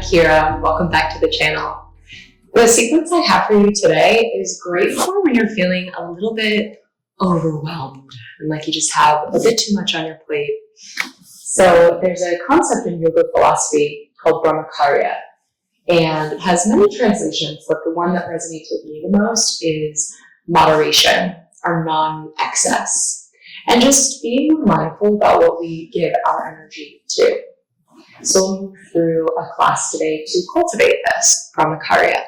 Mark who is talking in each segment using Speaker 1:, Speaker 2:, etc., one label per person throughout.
Speaker 1: Kira. Welcome back to the channel. The sequence I have for you today is great for when you're feeling a little bit overwhelmed and like you just have a bit too much on your plate. So there's a concept in yoga philosophy called Brahmacharya, and it has many translations, but the one that resonates with me the most is moderation or non-excess, and just being mindful about what we give our energy to. So we'll move through a class today to cultivate this Brahmacharya.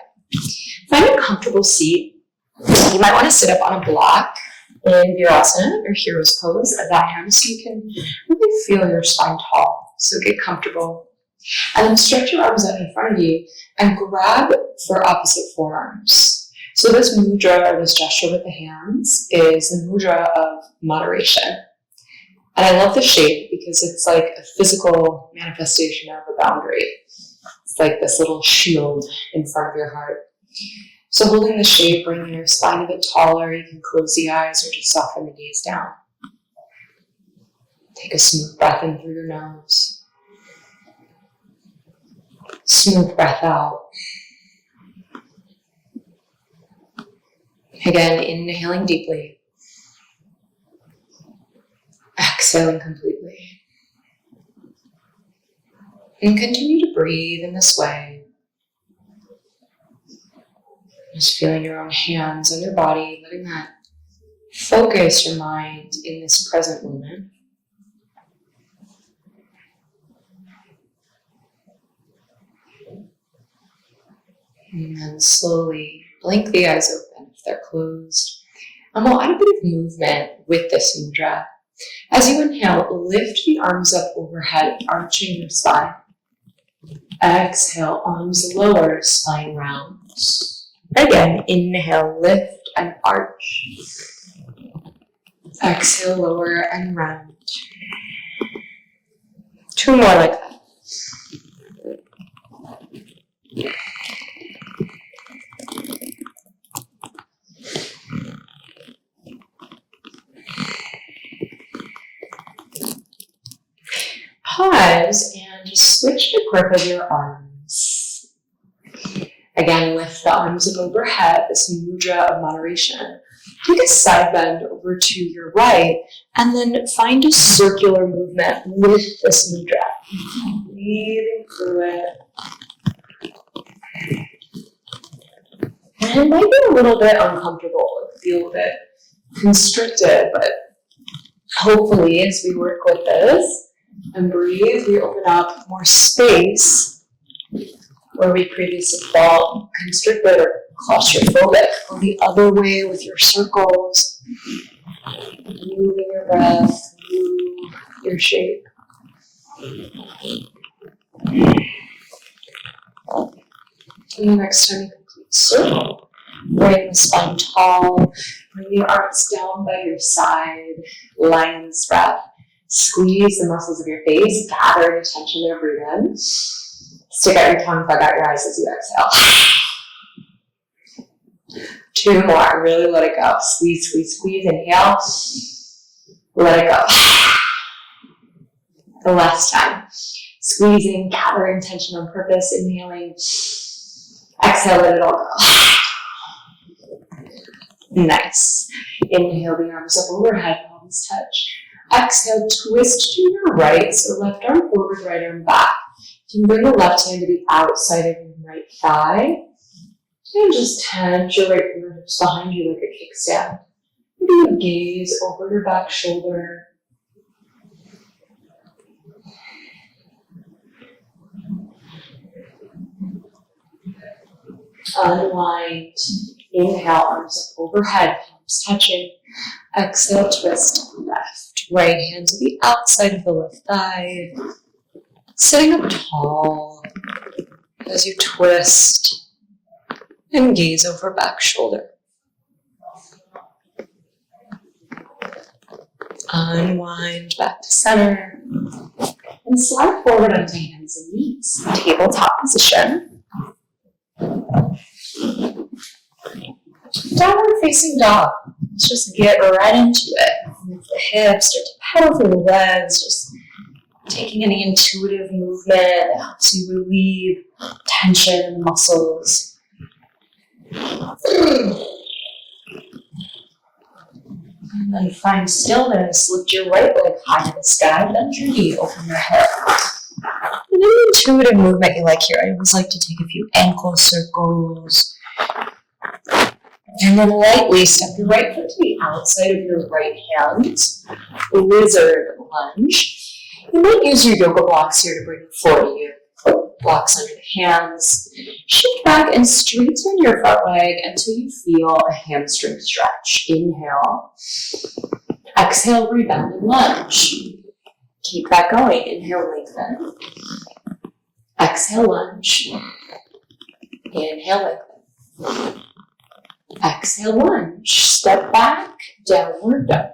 Speaker 1: Find a comfortable seat. You might want to sit up on a block in virasana or hero's pose at that hand so you can really feel your spine tall. So get comfortable. And then stretch your arms out in front of you and grab for opposite forearms. So this mudra, or this gesture with the hands, is the mudra of moderation. And I love the shape because it's like a physical manifestation of a boundary. It's like this little shield in front of your heart. So holding the shape, bringing your spine a bit taller, you can close the eyes or just soften the gaze down. Take a smooth breath in through your nose. Smooth breath out. Again, inhaling deeply. Exhaling completely. And continue to breathe in this way. Just feeling your own hands on your body, letting that focus your mind in this present moment. And then slowly blink the eyes open if they're closed. And we'll add a bit of movement with this mudra. As you inhale, lift the arms up overhead, arching your spine. Exhale, arms lower, spine rounds. Again, inhale, lift and arch. Exhale, lower and round. Two more like that. Pause and just switch the grip of your arms. Again, lift the arms up overhead, this mudra of moderation. Take a side bend over to your right and then find a circular movement with this mudra. Breathing through it. And it might be a little bit uncomfortable, feel a bit constricted, but hopefully as we work with this, and breathe, we open up more space where we previously felt constricted or claustrophobic. Go the other way with your circles. Moving your breath, move your shape. And the next time you complete circle, bring the spine tall, bring the arms down by your side, lion's breath. Squeeze the muscles of your face, gather attention there, breathe in. Stick out your tongue, bug out your eyes as you exhale. Two more, really let it go. Squeeze, squeeze, squeeze, inhale. Let it go. The last time. Squeezing, gathering tension on purpose, inhaling. Exhale, let it all go. Nice. Inhale the arms up overhead, palms touch. Exhale, twist to your right, so left arm forward, right arm back. You can bring the left hand to the outside of your right thigh. And just tense your right fingertips behind you like a kickstand. Maybe you gaze over your back shoulder. Unwind. Inhale, arms up overhead, palms touching. Exhale, twist left. Right hand to the outside of the left thigh. Sitting up tall as you twist and gaze over back shoulder. Unwind back to center. And slide forward onto hands and knees. Tabletop position. Downward facing dog. Let's just get right into it. Lift the hips, start to pedal through the legs, just taking any intuitive movement that helps you relieve tension in muscles. And then find stillness. Lift your right leg high to the sky, bend your knee, open your hip. And any intuitive movement you like here, I always like to take a few ankle circles. And then lightly step your right foot to the outside of your right hand. Lizard lunge. You might use your yoga blocks here to bring the floor to you. Foot blocks under the hands. Shift back and straighten your front leg until you feel a hamstring stretch. Inhale. Exhale, rebend and lunge. Keep that going. Inhale, lengthen. Exhale, lunge. Inhale, lengthen. Exhale, lunge. Step back, downward dog.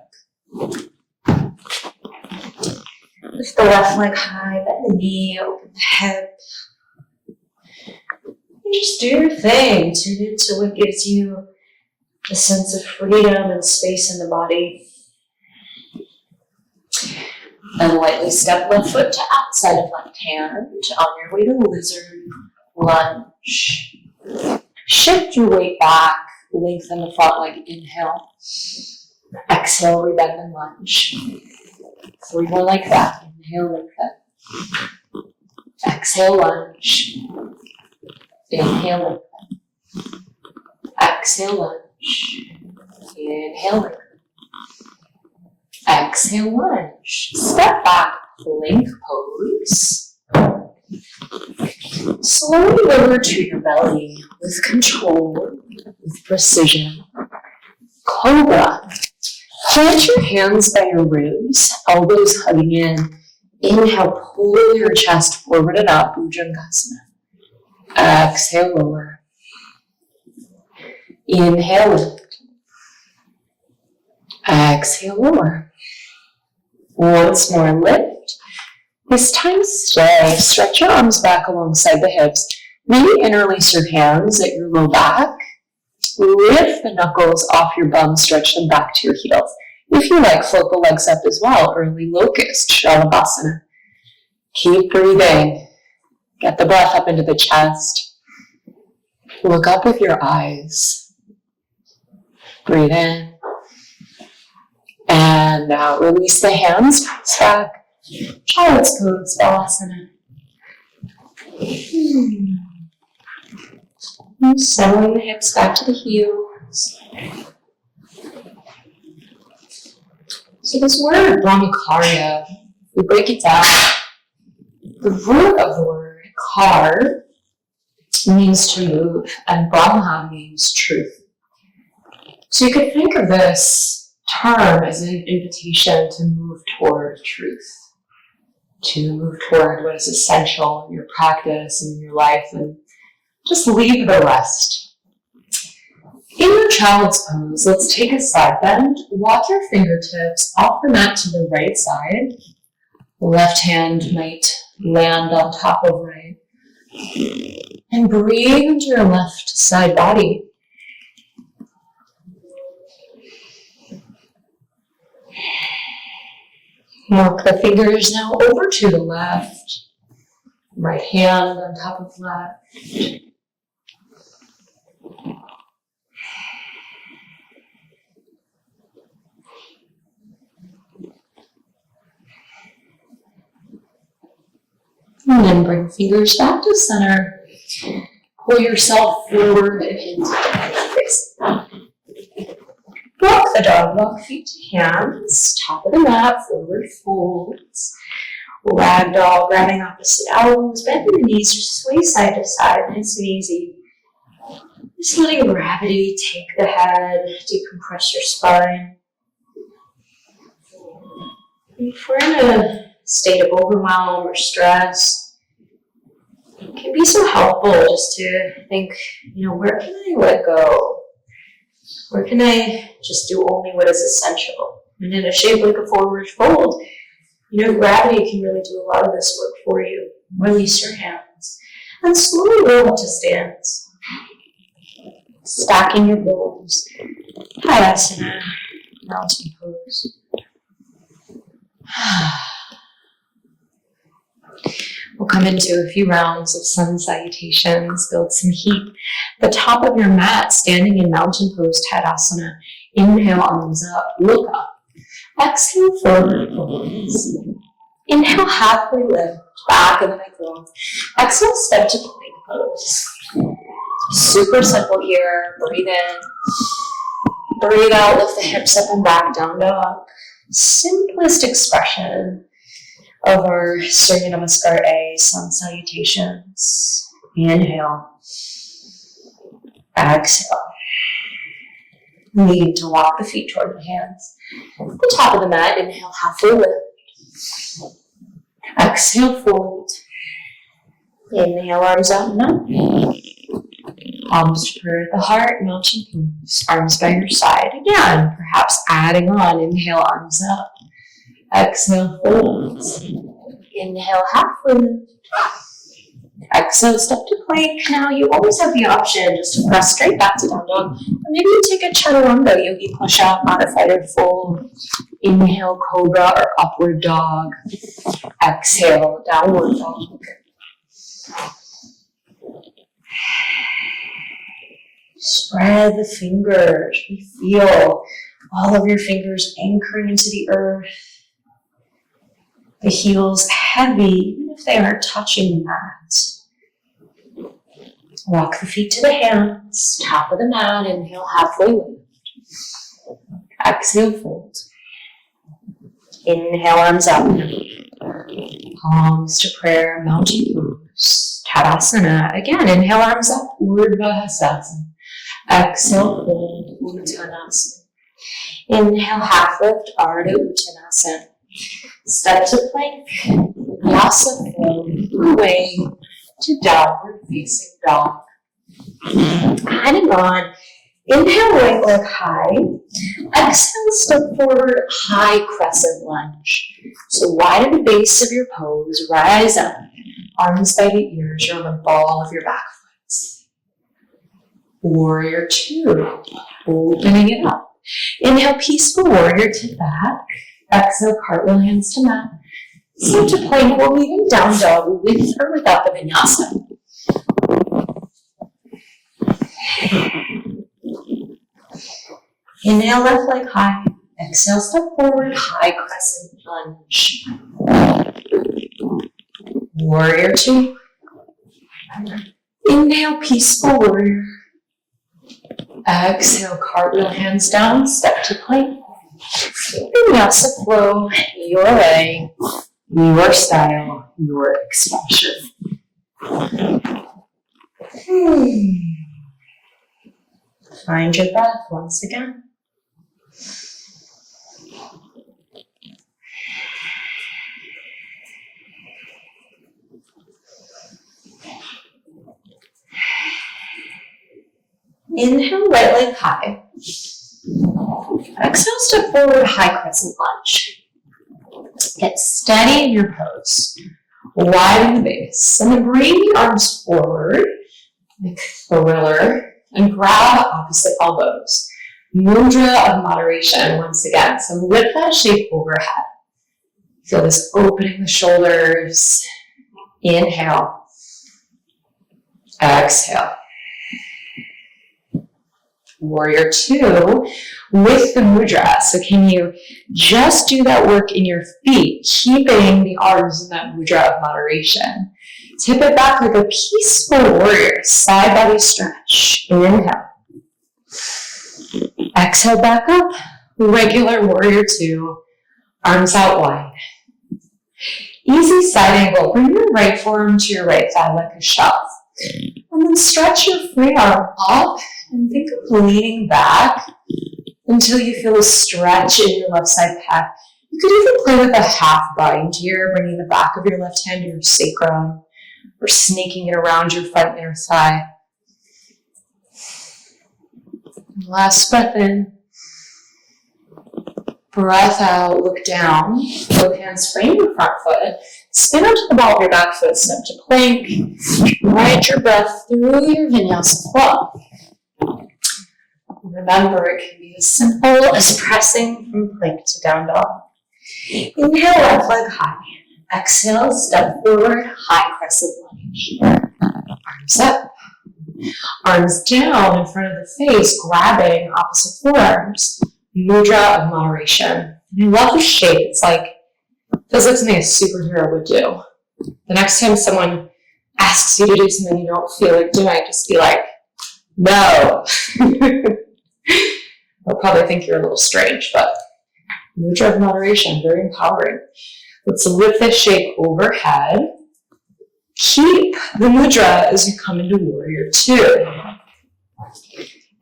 Speaker 1: Lift the left leg high, bend the knee, open the hip. And just do your thing. Tune into what gives you a sense of freedom and space in the body. And lightly step left foot to outside of left hand on your way to lizard lunge. Shift your weight back, lengthen the front leg, inhale. Exhale, rebend and lunge. 3 more like that. Inhale, lengthen. Exhale, lunge. Inhale, lengthen. Exhale, lunge. Inhale, lengthen. Exhale, lunge. Step back, plank pose. Slowly lower to your belly with control, with precision. Cobra. Plant your hands by your ribs, elbows hugging in. Inhale, pull your chest forward and up, Bhujangasana. Exhale, lower. Inhale, lift. Exhale, lower. Once more, lift. This time, stay. Stretch your arms back alongside the hips. Maybe interlace your hands at your low back. Lift the knuckles off your bum, stretch them back to your heels. If you like, float the legs up as well. Early locust, shalabhasana. Keep breathing. Get the breath up into the chest. Look up with your eyes. Breathe in. And now release the hands, press back. Child's pose, balasana. Settling the hips back to the heels. So this word, Brahmacharya, we break it down. The root of the word, kar, means to move, and Brahma means truth. So you could think of this term as an invitation to move toward truth, to move toward what is essential in your practice and in your life, and just leave the rest. In your child's pose, let's take a side bend. Walk your fingertips off the mat to the right side. Left hand might land on top of right. And breathe into your left side body. Walk the fingers now over to the left. Right hand on top of left. And then bring fingers back to center. Pull yourself forward and into the face. Walk the dog, walk feet to hands, top of the mat, forward folds. Ragdoll, grabbing opposite elbows, bend the knees, just sway side to side, nice and easy. Just letting gravity take the head, decompress your spine. If we're in a state of overwhelm or stress, it can be so helpful just to think, where can I let go? Where can I just do only what is essential? And in a shape like a forward fold, gravity can really do a lot of this work for you. Release your hands and slowly roll into stance. Stacking your bones. Hayasana, mountain pose. come into a few rounds of sun salutations, build some heat. The top of your mat, standing in mountain pose, Tadasana. Inhale, arms up, look up. Exhale, forward folds. Inhale, halfway lift, back of the neck long. Exhale, step to plank pose. Super simple here. Breathe in. Breathe out, lift the hips up and back, down dog. Simplest expression of our Surya Namaskar A, sun salutations. Inhale. Exhale. Needing to walk the feet toward the hands. The top of the mat, inhale, halfway lift. Exhale, fold. Inhale, arms up and up. Palms to prayer at the heart, mountain pose. Arms by your side. Again, perhaps adding on. Inhale, arms up. Exhale, fold. Inhale, halfway lift. Exhale, step to plank. Now you always have the option just to press straight back to down dog. Or maybe you take a chaturanga, yogi push-up, modified or fold. Inhale, cobra or upward dog. Exhale, downward dog. Spread the fingers. We feel all of your fingers anchoring into the earth. The heels heavy, even if they aren't touching the mat. Walk the feet to the hands, top of the mat, inhale, halfway lift. Exhale, fold. Inhale, arms up. Palms to prayer, mountain pose. Tadasana. Again, inhale, arms up, Urdhva Hastasana. Exhale, fold, Uttanasana. Inhale, half lift, Ardha Uttanasana. Step to plank, Vinyasa flow away to downward facing dog. Hanging on. Inhale, right leg high. Exhale, step forward, high crescent lunge. So widen the base of your pose, rise up. Arms by the ears, you're on the ball of your back foot. Warrior two, opening it up. Inhale, peaceful warrior to back. Exhale, cartwheel hands to mat. Step to plank, we're moving down dog with or without the vinyasa. Inhale, left leg high. Exhale, step forward, high crescent lunge. Warrior two. Inhale, peaceful warrior. Exhale, cartwheel hands down, step to plank. Vinyasa flow your way, your style, your expression. Find your breath once again. Inhale, right leg high. Exhale, step forward, high crescent lunge. Get steady in your pose. Widen the base. And then bring the arms forward, like thriller, and grab opposite elbows. Mudra of moderation once again. So lift that shape overhead. Feel this opening the shoulders. Inhale. Exhale. Warrior two with the mudra. So can you just do that work in your feet, keeping the arms in that mudra of moderation. Tip it back like a peaceful warrior, side body stretch. Inhale. Exhale back up, regular warrior two, arms out wide. Easy side angle, bring your right forearm to your right thigh like a shelf. And then stretch your free arm up and think of leaning back until you feel a stretch in your left side pec. You could even play with a half bind here, bringing the back of your left hand to your sacrum or snaking it around your front inner thigh. Last breath in. Breath out, look down. Both hands frame your front foot. Spin onto the ball of your back foot, step to plank. Ride your breath through your vinyasa flow. Remember, it can be as simple as pressing from plank to down dog. Inhale, left leg high. Exhale, step forward, high crescent lunge. Arms up. Arms down in front of the face, grabbing opposite forearms. Mudra of moderation. And I love the shape. It's like, feels like something a superhero would do. The next time someone asks you to do something you don't feel like doing, just be like, no. They'll probably think you're a little strange, but mudra of moderation, very empowering. Let's lift this shape overhead. Keep the mudra as you come into warrior two.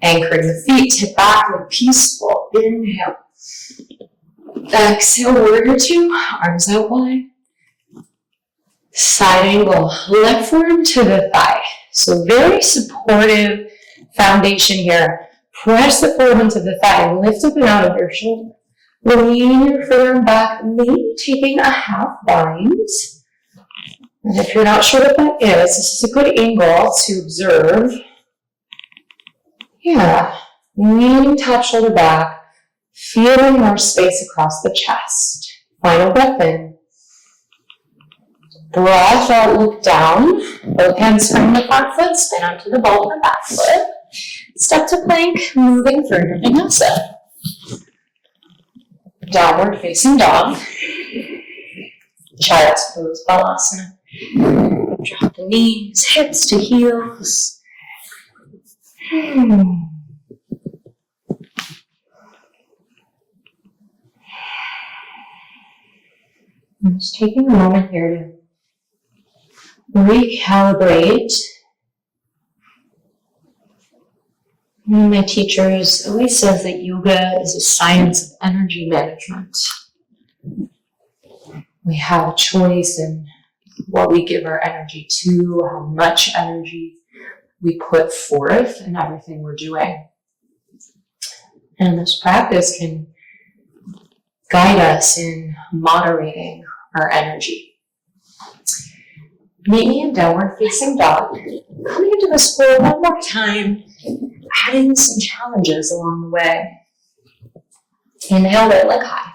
Speaker 1: Anchoring the feet, tip back, look peaceful. Inhale. Exhale, warrior two, arms out wide. Side angle, left forearm to the thigh. So very supportive foundation here. Press the forearm into the thigh, lift up and out of your shoulder. Lean your forearm back, maybe taking a half bind. And if you're not sure what that is, this is a good angle to observe. Yeah, leaning top shoulder back, feeling more space across the chest. Final breath in. Breath out, look down. Both hands from the front foot, spin onto the ball of the back foot. Step to plank, moving through your vinyasa. Downward facing dog. Child's pose, balasana. Drop the knees, hips to heels. I'm just taking a moment here to recalibrate. One of my teachers always says that yoga is a science of energy management. We have a choice in what we give our energy to, how much energy we put forth in everything we're doing. And this practice can guide us in moderating our energy. Meet me in downward facing dog. Coming into this floor one more time, adding some challenges along the way. Inhale, right leg high.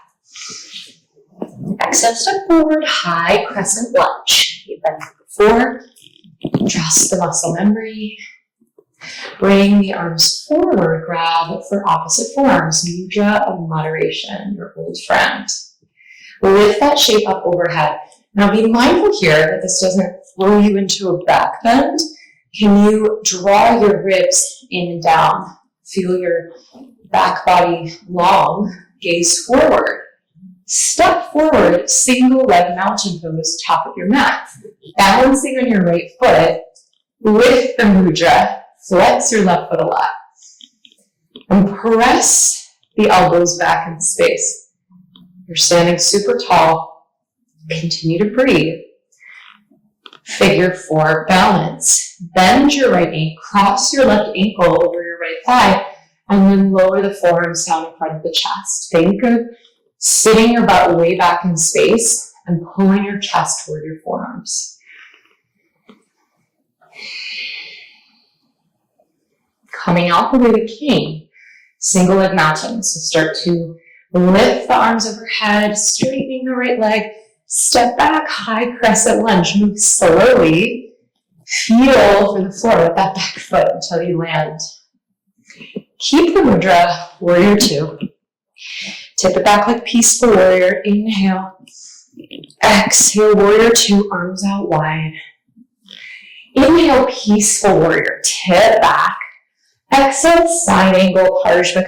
Speaker 1: Exhale, step forward, high crescent lunge. You've been before. Trust the muscle memory. Bring the arms forward, grab for opposite forearms. Mudra of moderation, your old friend. Lift that shape up overhead. Now be mindful here that this doesn't throw you into a back bend. Can you draw your ribs in and down? Feel your back body long, gaze forward. Step forward, single leg mountain pose, top of your mat. Balancing on your right foot with the mudra. Flex your left foot a lot. And press the elbows back in space. You're standing super tall. Continue to breathe. Figure four, balance. Bend your right knee, cross your left ankle over your right thigh, and then lower the forearms down in front of the chest. Think of sitting your butt way back in space and pulling your chest toward your forearms. Coming out the way to king, single leg mountain. So start to lift the arms overhead, straightening the right leg. Step back, high crescent lunge. Move slowly. Feel for the floor with that back foot until you land. Keep the mudra, warrior two. Tip it back like peaceful warrior. Inhale. Exhale, warrior two, arms out wide. Inhale, peaceful warrior. Tip back. Exhale, side angle, Parshva.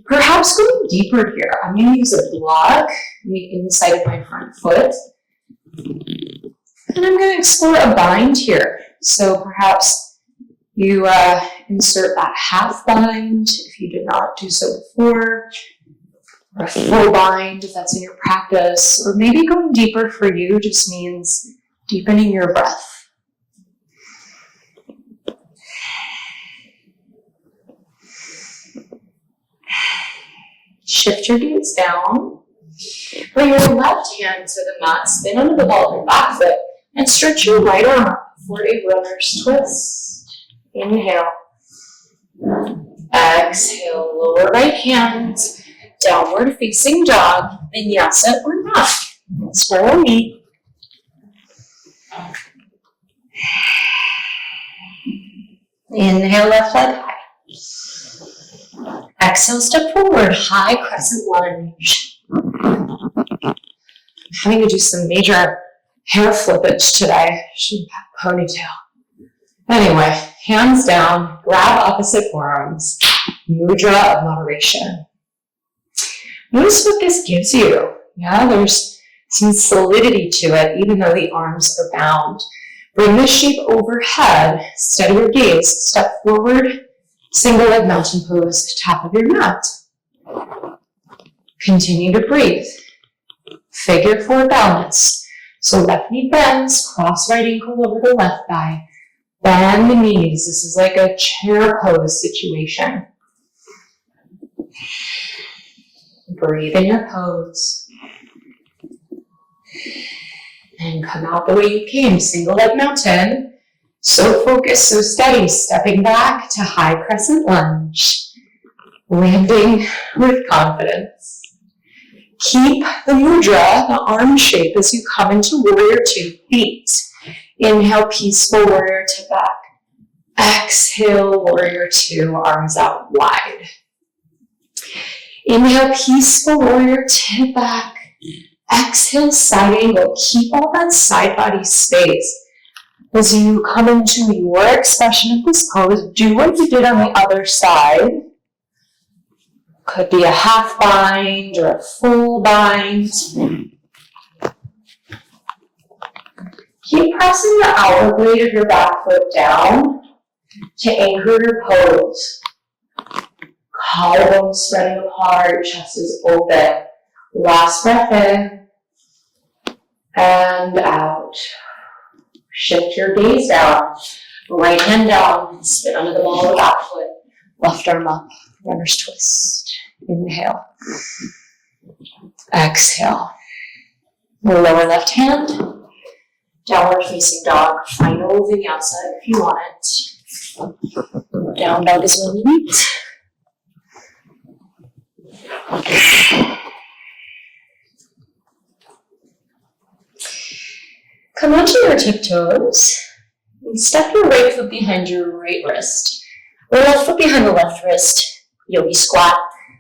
Speaker 1: Perhaps going deeper here. I'm going to use a block on the inside of my front foot. And I'm going to explore a bind here. So perhaps you insert that half bind if you did not do so before, or a full bind if that's in your practice, or maybe going deeper for you just means deepening your breath. Shift your gaze down. Bring your left hand to the mat, spin onto the ball of your back foot, and stretch your right arm up for a runner's twist. Inhale. Exhale, lower right hand, downward facing dog, vinyasa or not. slowly. Inhale, left leg high. Exhale, step forward, high crescent lunge. I'm having to do some major hair flippage today. Shouldn't have a ponytail. Anyway, hands down, grab opposite forearms, mudra of moderation. Notice what this gives you. Yeah, there's some solidity to it, even though the arms are bound. Bring the shape overhead, steady your gaze, step forward, single leg mountain pose, top of your mat. Continue to breathe. Figure four balance. So left knee bends, cross right ankle over the left thigh. Bend the knees. This is like a chair pose situation. Breathe in your pose. And come out the way you came, single leg mountain. So focused, so steady, stepping back to high crescent lunge. Landing with confidence. Keep the mudra, the arm shape, as you come into warrior two, feet. Inhale, peaceful warrior to back. Exhale, warrior two, arms out wide. Inhale, peaceful warrior to back. Exhale, side angle. Keep all that side body space. As you come into your expression of this pose, do what you did on the other side. Could be a half bind or a full bind. Keep pressing the outer blade of your back foot down to anchor your pose. Collarbones spreading apart, chest is open. Last breath in and out. Shift your gaze down. Right hand down, spin under the ball of the back foot. Left arm up, runner's twist. Inhale. Exhale. Lower left hand. Downward facing dog. Final vinyasa if you want it. Down dog is when you need. Come onto your tiptoes and step your right foot behind your right wrist. Or left foot behind the left wrist. Yogi squat.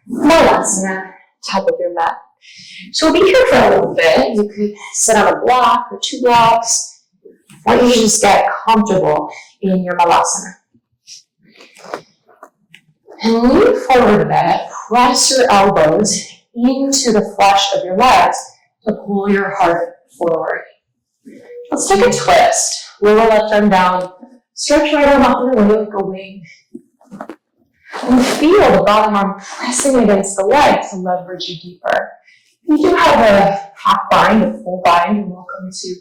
Speaker 1: Navasana, top of your mat. So we'll be here for a little bit. You could sit on a block or two blocks. Why don't you just get comfortable in your malasana. And lean forward a bit. Press your elbows into the flesh of your legs to pull your heart forward. Let's take a twist. Lower left arm down. Stretch right arm up and away like a wing. And feel the bottom arm pressing against the leg to leverage you deeper. You do have a half bind, a full bind. You're welcome to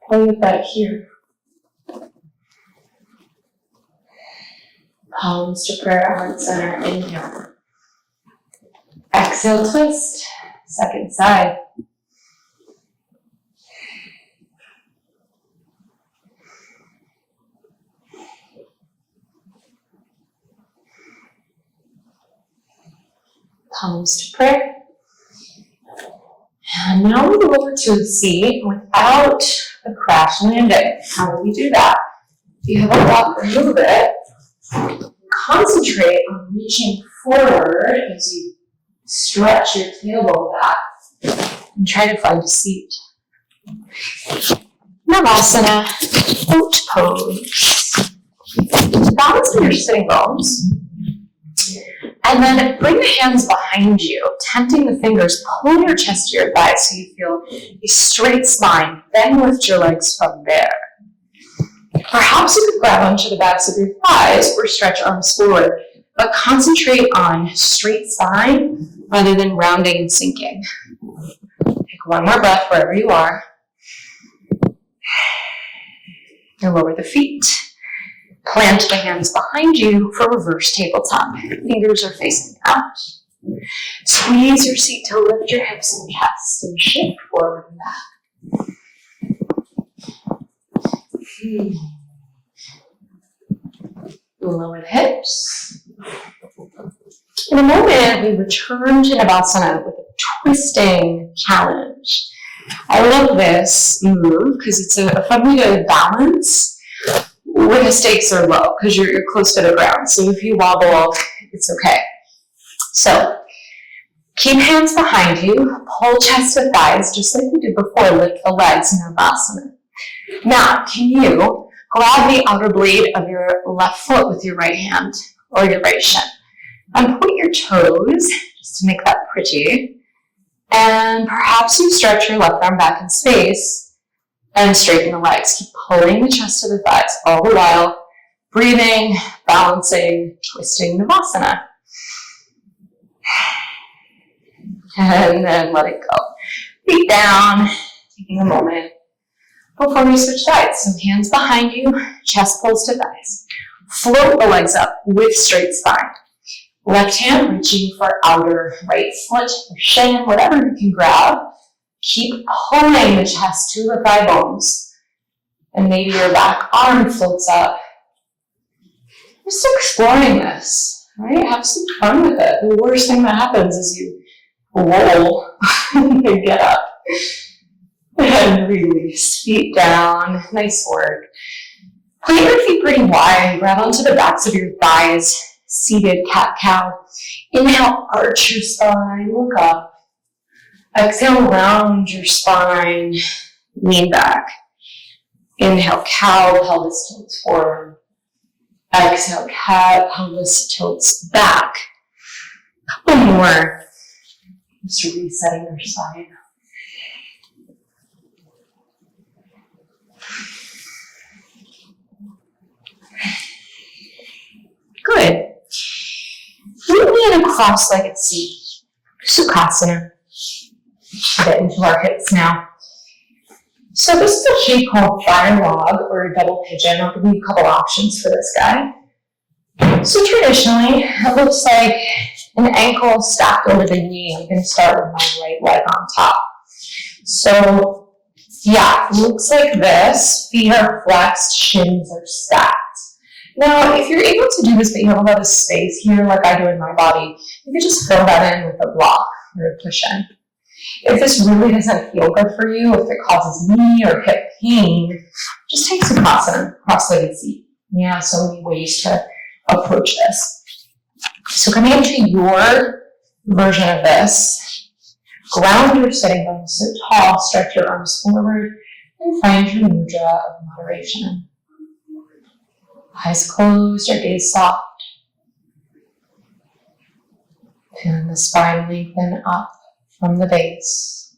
Speaker 1: play with that here. Palms to prayer, heart center, inhale. Exhale, twist. Second side. Palms to prayer. And now we go over to a seat without a crash landing. How do we do that? If you have a block or move it, concentrate on reaching forward as you stretch your tailbone back and try to find a seat. Navasana, boat pose. Balance on your sitting bones. And then bring the hands behind you, tenting the fingers, pull your chest to your thighs so you feel a straight spine. Then lift your legs from there. Perhaps you could grab onto the backs of your thighs or stretch arms forward, but concentrate on straight spine rather than rounding and sinking. Take one more breath wherever you are. And lower the feet. Plant the hands behind you for reverse tabletop. Fingers are facing out. Squeeze your seat to lift your hips and chest and shift forward and back. Lower the hips. In a moment, we return to Navasana with a twisting challenge. I love this move because it's a fun way to balance when the stakes are low because you're close to the ground. So if you wobble, it's okay. So keep hands behind you, pull chest to thighs, just like we did before, lift the legs in navasana. Now, can you grab the outer blade of your left foot with your right hand or your right shin and point your toes just to make that pretty. And perhaps you stretch your left arm back in space and straighten the legs. Keep pulling the chest to the thighs all the while, breathing, balancing, twisting navasana. And then let it go. Feet down, taking a moment before we switch sides. So hands behind you, chest pulls to thighs. Float the legs up with straight spine. Left hand reaching for outer right foot or shin, whatever you can grab. Keep pulling the chest to the thigh bones. And maybe your back arm floats up. Just exploring this, right? Have some fun with it. The worst thing that happens is you roll and get up. And release. Feet down. Nice work. Plant your feet pretty wide. Grab onto the backs of your thighs. Seated cat-cow. Inhale, arch your spine. Look up. Exhale, round your spine. Lean back. Inhale, cow. Pelvis tilts forward. Exhale, cat. Pelvis tilts back. Couple more. Just resetting your spine. Good. Meet me in a cross-legged seat. Sukhasana. Get into our hips now. So this is a shape called fire log or double pigeon. I'll give you a couple options for this guy. So traditionally, it looks like an ankle stacked over the knee. I'm going to start with my right leg on top. So yeah, it looks like this. Feet are flexed, shins are stacked. Now, if you're able to do this, but you have a lot of space here, like I do in my body, you can just fill that in with a block or a cushion. If this really doesn't feel good for you, if it causes knee or hip pain, just take Sukhasana, cross-legged seat. Yeah, so many ways to approach this. So coming into your version of this, ground your sitting bones, sit tall, stretch your arms forward, and find your mudra of moderation. Eyes closed or gaze soft. Feeling the spine lengthen up from the base.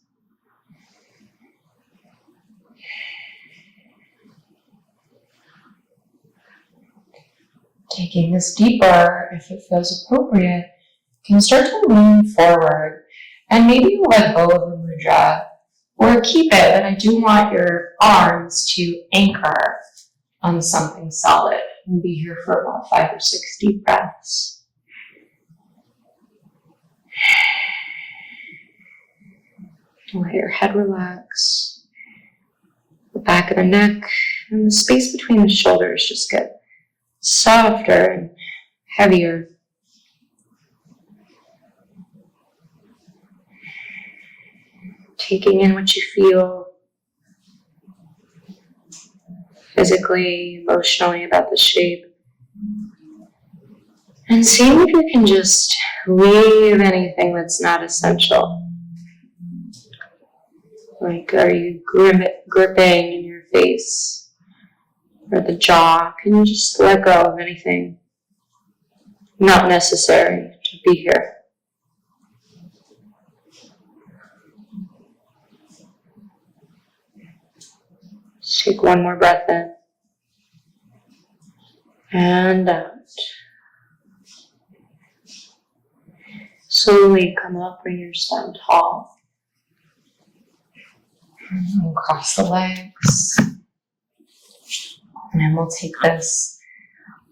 Speaker 1: Taking this deeper, if it feels appropriate, you can start to lean forward and maybe you let go of the mudra or keep it, but I do want your arms to anchor on something solid. We'll be here for about 5 or 6 deep breaths. Let your head relax. The back of the neck and the space between the shoulders just get softer and heavier. Taking in what you feel physically, emotionally about the shape. And seeing if you can just leave anything that's not essential. Like, are you gripping in your face or the jaw? Can you just let go of anything not necessary to be here? Just take one more breath in and out. Slowly come up, bring your spine tall. And cross the legs. And then we'll take this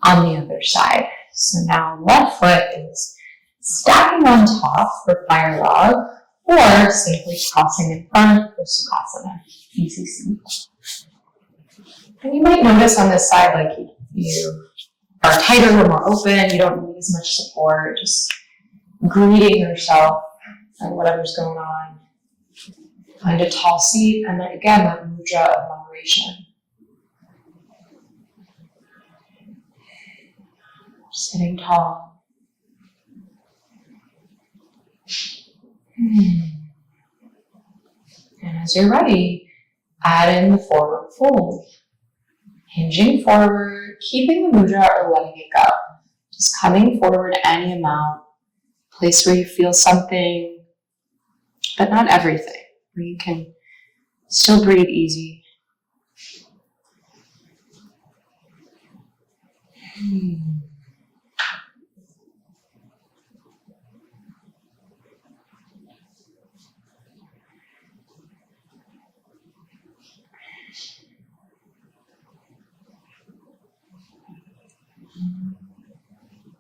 Speaker 1: on the other side. So now left foot is stacking on top for fire log, or simply crossing in front for Sukhasana. Easy seat. And you might notice on this side, like you are tighter or more open, you don't need as much support, just greeting yourself and whatever's going on. Find a tall seat, and then again, that mudra of moderation. Sitting tall. And as you're ready, add in the forward fold. Hinging forward, keeping the mudra or letting it go. Just coming forward any amount. Place where you feel something, but not everything. Where you can still breathe easy.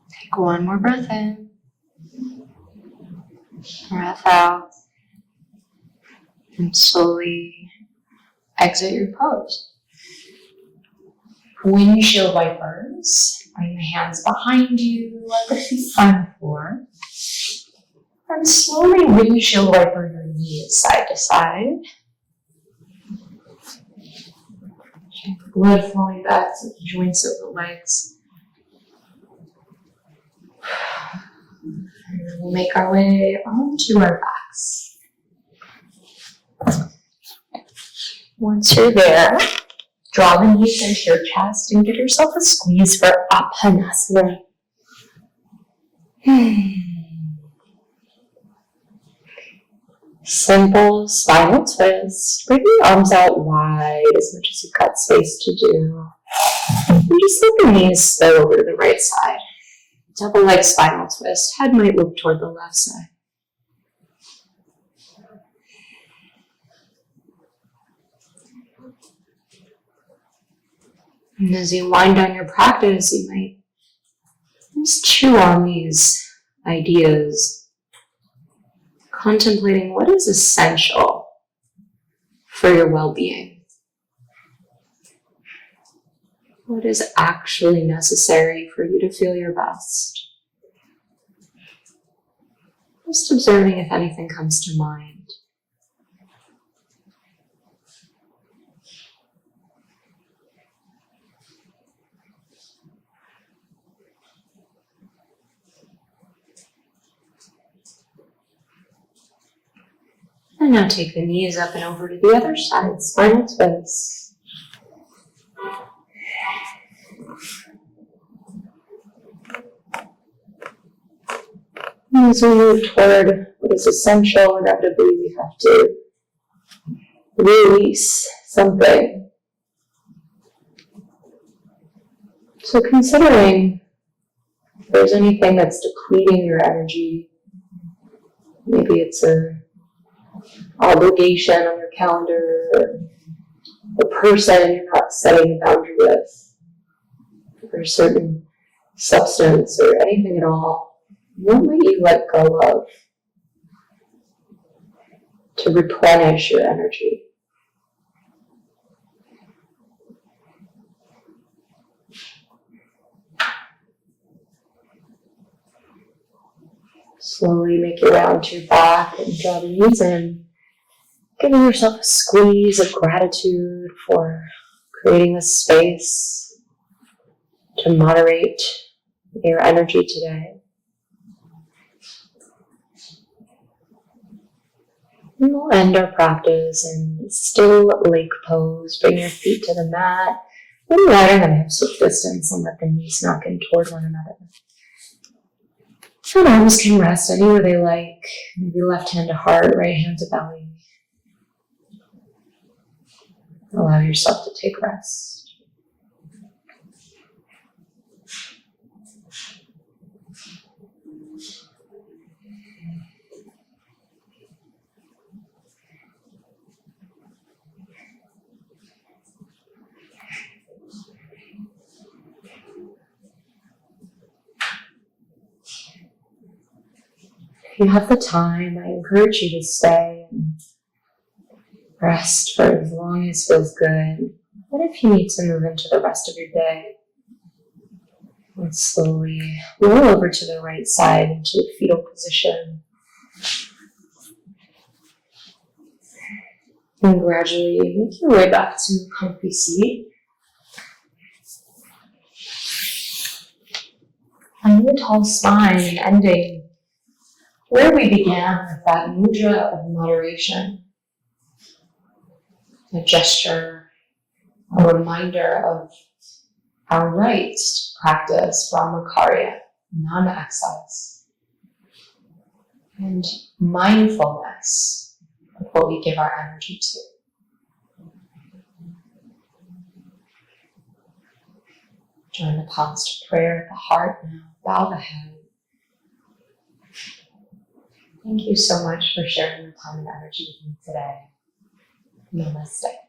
Speaker 1: Take one more breath in. Breath out. And slowly exit your pose. Windshield wipers. Bring the hands behind you. Let the feet find the floor. And slowly windshield wiper your knees side to side. Blood flowing back to the joints of the legs. And then we'll make our way onto our backs. Once you're there, draw the knees into your chest and give yourself a squeeze for abstinence. Simple spinal twist. Bring your arms out wide as much as you've got space to do. And just let the knees spill over to the right side. Double leg spinal twist. Head might look toward the left side. And as you wind down your practice, you might just chew on these ideas, contemplating what is essential for your well-being. What is actually necessary for you to feel your best? Just observing if anything comes to mind. And now take the knees up and over to the other side, spinal twist. As we move toward what is essential, inevitably we have to release something. So considering if there's anything that's depleting your energy, maybe it's a obligation on your calendar, or a person you're not setting a boundary with, or a certain substance or anything at all, what might you let go of to replenish your energy? Slowly make your round to your back and draw the knees in. Giving yourself a squeeze of gratitude for creating this space to moderate your energy today. And we'll end our practice in still lake pose. Bring your feet to the mat, a little wider than hips width distance, and let the knees knock in toward one another. And arms can rest anywhere they like. Maybe left hand to heart, right hand to belly. Allow yourself to take rest. If you have the time, I encourage you to stay and rest for as long as feels good. But if you need to move into the rest of your day, let's slowly roll over to the right side into a fetal position. And gradually make your way back to a comfy seat. Finding a tall spine and ending where we began with that mudra of moderation. A gesture, a reminder of our right to practice Brahmacharya, non-excess, and mindfulness of what we give our energy to. Join the pause to prayer at the heart now. Bow the head. Thank you so much for sharing your time and energy with me today. Namaste.